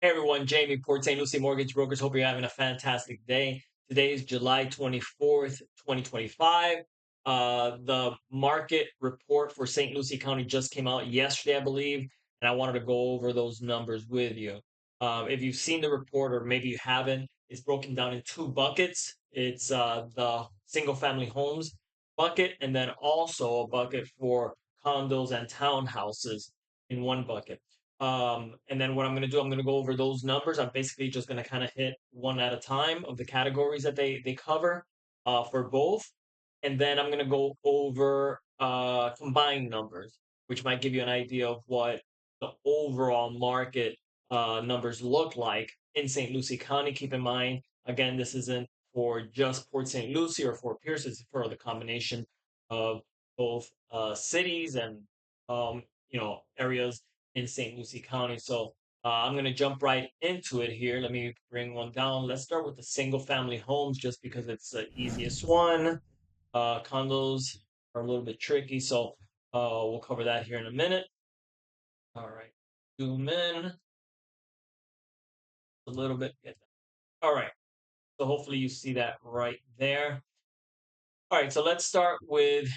Hey everyone, Jamie, Port St. Lucie Mortgage Brokers. Hope you're having a fantastic day. Today is July 24th, 2025. The market report for St. Lucie County just came out yesterday, I believe, and I wanted to go over those numbers with you. If you've seen the report or maybe you haven't, it's broken down in two buckets. It's the single family homes bucket, and then also a bucket for condos and townhouses in one bucket. And then what I'm going to do, I'm going to go over those numbers. I'm basically just going to kind of hit one at a time of the categories that they cover for both. And then I'm going to go over combined numbers, which might give you an idea of what the overall market numbers look like in St. Lucie County. Keep in mind, again, this isn't for just Port St. Lucie or Fort Pierce. It's for the combination of both cities and areas in St. Lucie County. So I'm going to jump right into it here. Let me bring one down. Let's start with the single family homes just because it's the easiest one. Condos are a little bit tricky, so we'll cover that here in a minute. All right, zoom in a little bit. All right, so hopefully you see that right there. All right, so let's start with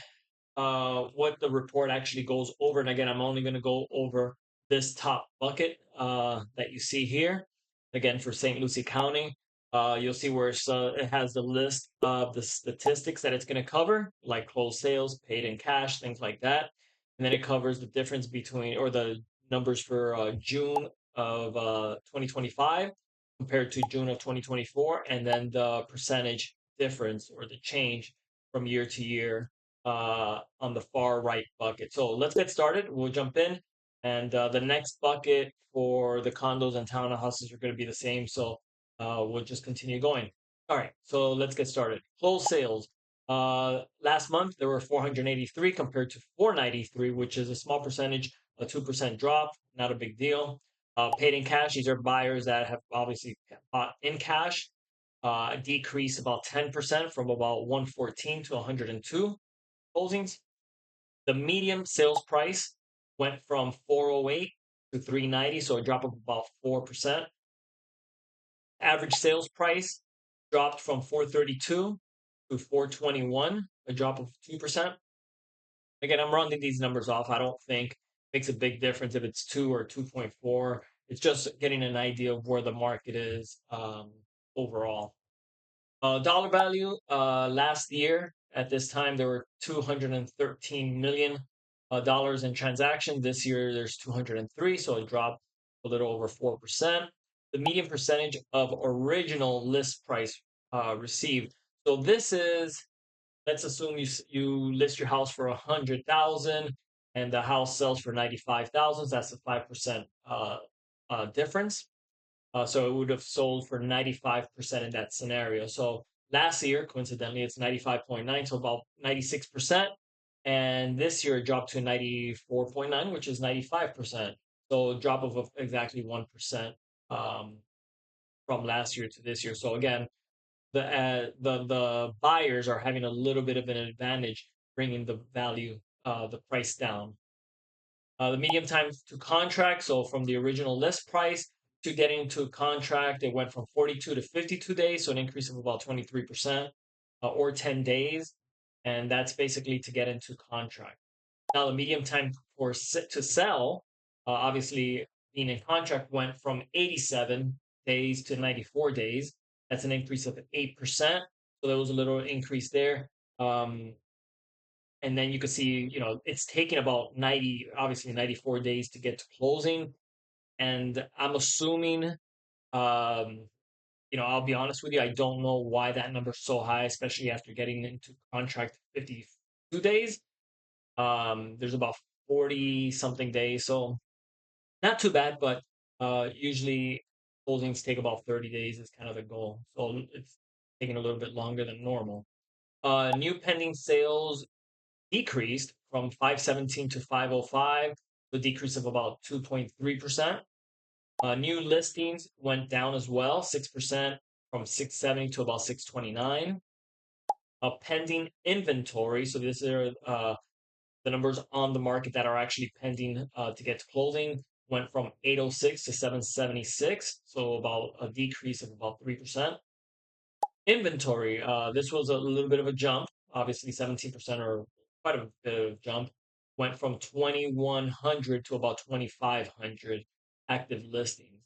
what the report actually goes over. And again, I'm only going to go over this top bucket that you see here. Again, for St. Lucie County, you'll see where it has the list of the statistics that it's going to cover, like closed sales, paid in cash, things like that. And then it covers the difference between, or the numbers for June of 2025 compared to June of 2024, and then the percentage difference or the change from year to year on the far right bucket. So let's get started. We'll jump in. And the next bucket for the condos and townhouses are going to be the same. So we'll just continue going. All right, so let's get started. Closed sales. Last month, there were 483 compared to 493, which is a small percentage, a 2% drop, not a big deal. Paid in cash, these are buyers that have obviously bought in cash, decreased about 10% from about 114 to 102 closings. The medium sales price went from 408 to 390, so a drop of about 4%. Average sales price dropped from 432 to 421, a drop of 2%. Again, I'm rounding these numbers off. I don't think it makes a big difference if it's 2 or 2.4. It's just getting an idea of where the market is overall. Dollar value last year at this time there were 213 million dollars in transaction. This year there's 203, so it dropped a little over 4%. The median percentage of original list price received. So this is, let's assume you list your house for 100,000 and the house sells for 95,000. That's a 5% difference. So it would have sold for 95% in that scenario. So last year, coincidentally, it's 95.9, so about 96%. And this year it dropped to 94.9, which is 95%. So a drop of exactly 1% um, from last year to this year. So again, the buyers are having a little bit of an advantage, bringing the value, the price down. The medium time to contract, so from the original list price to getting into contract, it went from 42 to 52 days, so an increase of about 23%, or 10 days. And that's basically to get into contract. Now, the medium time to sell, obviously being in contract, went from 87 days to 94 days. That's an increase of 8%. So there was a little increase there. And then you can see, it's taking about 90, obviously 94 days to get to closing. And I'm assuming, I'll be honest with you, I don't know why that number's so high, especially after getting into contract 52 days. There's about 40 something days, so not too bad, but usually closings take about 30 days is kind of the goal. So it's taking a little bit longer than normal. New pending sales decreased from 517 to 505, a decrease of about 2.3%. New listings went down as well, 6% from 670 to about 629. Pending inventory, so these are the numbers on the market that are actually pending to get to closing, went from 806 to 776, so about a decrease of about 3%. Inventory, this was a little bit of a jump, obviously 17% or quite a bit of jump. Went from 2,100 to about 2,500 active listings.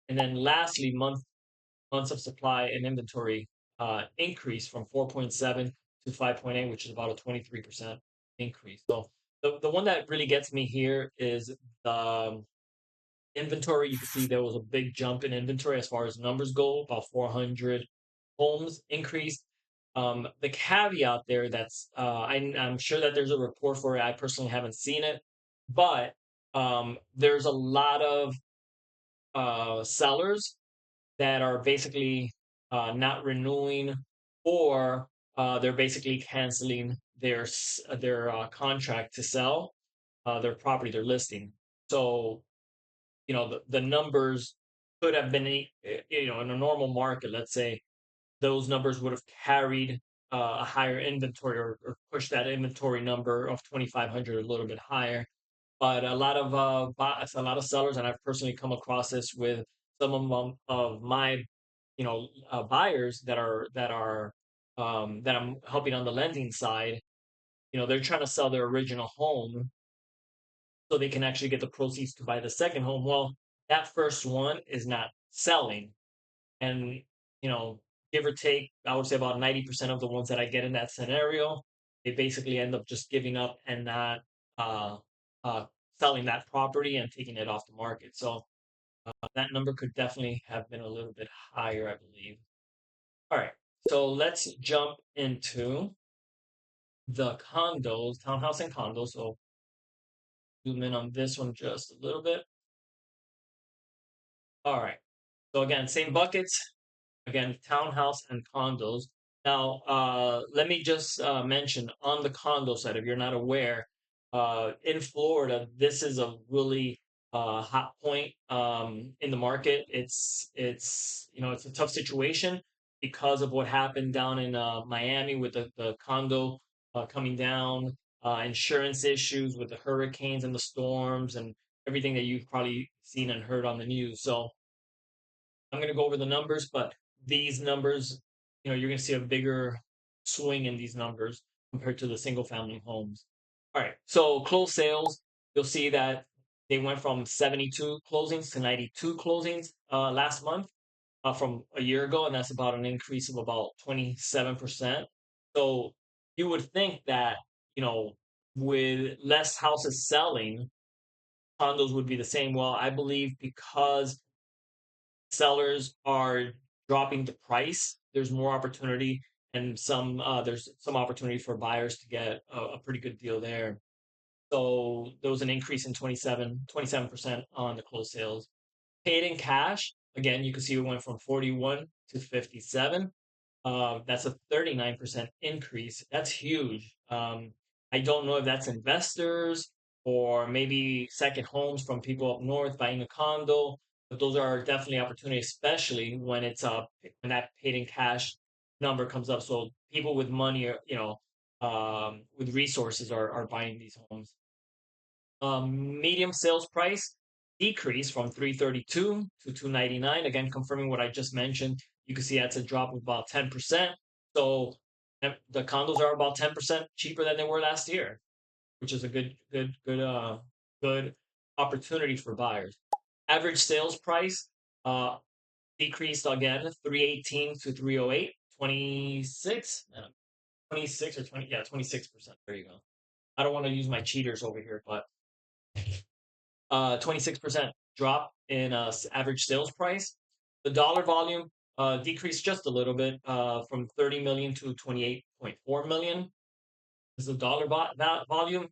And then lastly, months of supply and inventory increase from 4.7 to 5.8, which is about a 23% increase. So the one that really gets me here is the inventory. You can see there was a big jump in inventory as far as numbers go, about 400 homes increased. The caveat there that's I'm sure that there's a report for it. I personally haven't seen it, but there's a lot of sellers that are basically not renewing, or they're basically canceling their contract to sell their property, their listing. So the numbers could have been in a normal market, let's say those numbers would have carried a higher inventory, or pushed that inventory number of 2,500 a little bit higher. But a lot of sellers, and I've personally come across this with some of my buyers that I'm helping on the lending side. They're trying to sell their original home so they can actually get the proceeds to buy the second home. Well, that first one is not selling, and you know give or take, I would say about 90% of the ones that I get in that scenario, they basically end up just giving up and not uh, uh, selling that property and taking it off the market. So that number could definitely have been a little bit higher, I believe. All right, so let's jump into the condos, townhouse and condos. So zoom in on this one just a little bit. All right, so again, same buckets. Again, townhouse and condos. Now, let me just mention on the condo side, if you're not aware, in Florida, this is a really hot point in the market. It's a tough situation because of what happened down in Miami with the condo coming down, insurance issues with the hurricanes and the storms and everything that you've probably seen and heard on the news. So I'm going to go over the numbers, but these numbers, you're going to see a bigger swing in these numbers compared to the single family homes. All right. So closed sales, you'll see that they went from 72 closings to 92 closings last month from a year ago, and that's about an increase of about 27%. So you would think that, with less houses selling, condos would be the same. Well, I believe because sellers are dropping the price, there's more opportunity, and there's some opportunity for buyers to get a pretty good deal there. So there was an increase in 27% on the closed sales. Paid in cash, again, you can see it went from 41 to 57. That's a 39% increase. That's huge. I don't know if that's investors or maybe second homes from people up north buying a condo, but those are definitely opportunities, especially when when that paid in cash number comes up. So people with money, with resources are buying these homes. Medium sales price decreased from 332 to 299. Again, confirming what I just mentioned. You can see that's a drop of about 10%. So the condos are about 10% cheaper than they were last year, which is a good opportunity for buyers. Average sales price uh, decreased again, 318 to 308, 26, 26 or 20, yeah, 26%. There you go. I don't want to use my cheaters over here, but 26% drop in average sales price. The dollar volume decreased just a little bit from 30 million to 28.4 million. This is the volume.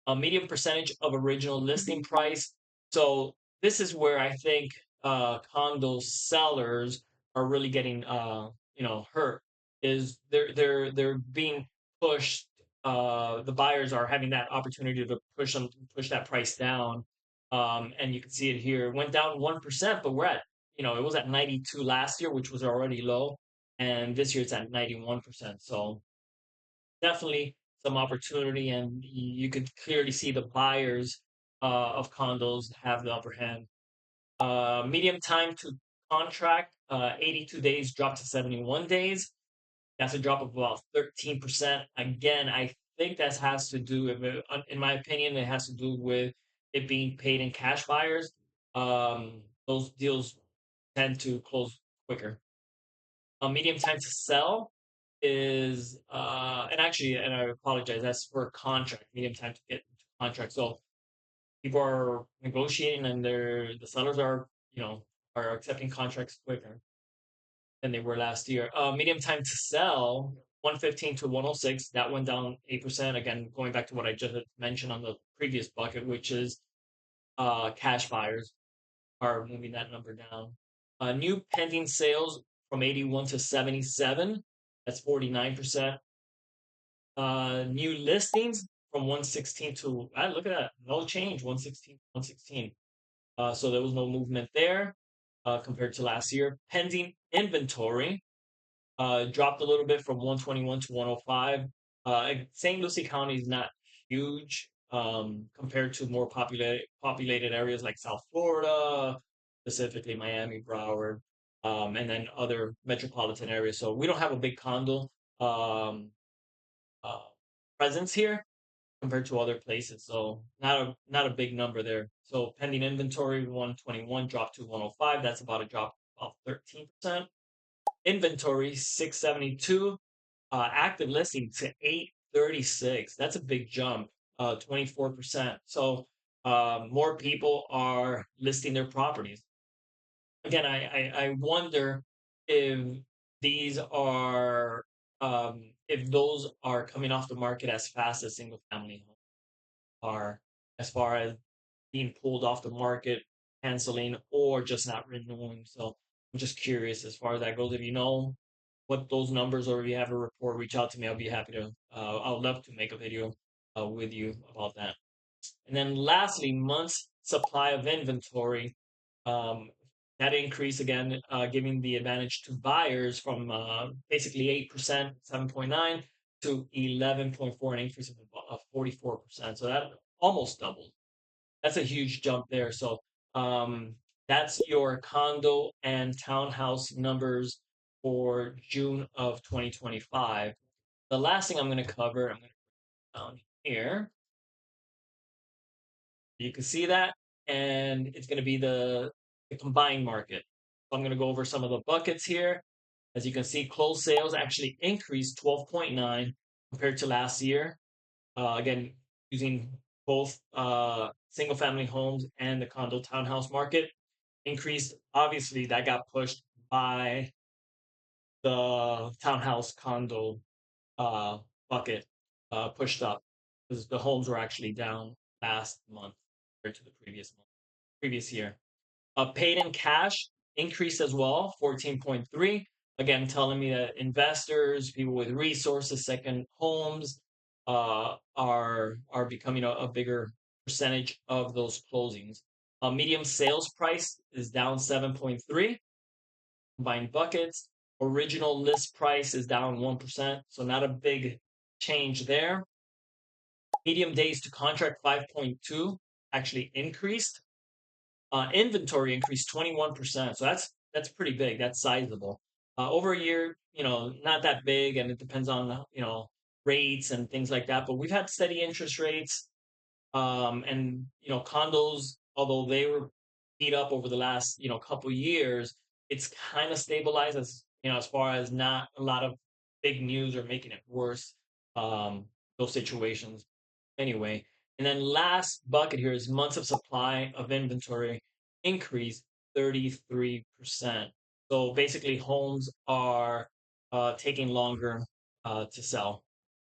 A medium percentage of original listing price. So this is where I think condo sellers are really getting hurt. Is they're being pushed. The buyers are having that opportunity to push that price down. And you can see it here. It went down 1%, but we're at it was at 92 last year, which was already low, and this year it's at 91%. So definitely some opportunity, and you could clearly see the buyers of condos have the upper hand. Medium time to contract, 82 days dropped to 71 days. That's a drop of about 13%. Again, I think that has to do with, in my opinion, it has to do with it being paid in cash buyers. Those deals tend to close quicker. Medium time to sell is, and I apologize, that's for a contract, medium time to get into contract. So people are negotiating and the sellers are, are accepting contracts quicker than they were last year. Medium time to sell, 115 to 106, that went down 8%. Again, going back to what I just mentioned on the previous bucket, which is cash buyers are moving that number down. New pending sales from 81 to 77, that's 49%. New listings from 116 to, look at that, no change, 116, 116. So there was no movement there compared to last year. Pending inventory dropped a little bit from 121 to 105. St. Lucie County is not huge compared to more populated areas like South Florida, specifically Miami, Broward, and then other metropolitan areas. So we don't have a big condo um, uh, presence here compared to other places. So not a big number there. So pending inventory 121 dropped to 105. That's about a drop of 13%. Inventory 672. Active listing to 836. That's a big jump, 24%. So more people are listing their properties. Again, I wonder if these are if those are coming off the market as fast as single family homes are, as far as being pulled off the market, canceling, or just not renewing. So I'm just curious as far as that goes. If you know what those numbers, or if you have a report, reach out to me. I'll be happy to. I'd love to make a video with you about that. And then lastly, months supply of inventory. Um, that increase again, giving the advantage to buyers from basically 8%, 7.9 to 11.4, an increase of 44%. So that almost doubled. That's a huge jump there. So that's your condo and townhouse numbers for June of 2025. The last thing I'm going to cover, I'm going to put down here. You can see that, and it's going to be the combined market. So I'm going to go over some of the buckets here. As you can see, closed sales actually increased 12.9 compared to last year. Again, using both single family homes and the condo townhouse market increased. Obviously, that got pushed by the townhouse condo bucket pushed up because the homes were actually down last month compared to the previous year. Paid in cash increased as well, 14.3. Again, telling me that investors, people with resources, second homes, are becoming a bigger percentage of those closings. Medium sales price is down 7.3. Combined buckets. Original list price is down 1%, so not a big change there. Medium days to contract 5.2 actually increased. Inventory increased 21%, so that's pretty big. That's sizable. Over a year, not that big, and it depends on rates and things like that. But we've had steady interest rates, and condos, although they were beat up over the last couple years, it's kind of stabilized as far as not a lot of big news or making it worse. Those situations anyway. And then last bucket here is months of supply of inventory increased 33%. So basically, homes are taking longer to sell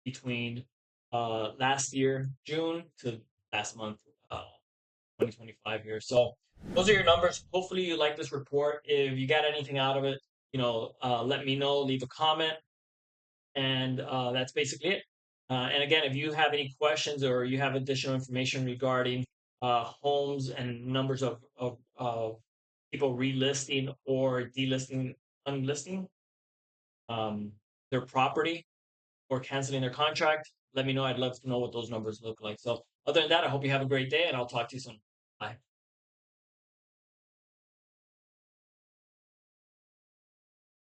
between last year, June, to last month, 2025 here. So those are your numbers. Hopefully you like this report. If you got anything out of it, let me know, leave a comment. And that's basically it. And again, if you have any questions or you have additional information regarding homes and numbers of people relisting or delisting, unlisting their property or canceling their contract, let me know. I'd love to know what those numbers look like. So other than that, I hope you have a great day, and I'll talk to you soon. Bye.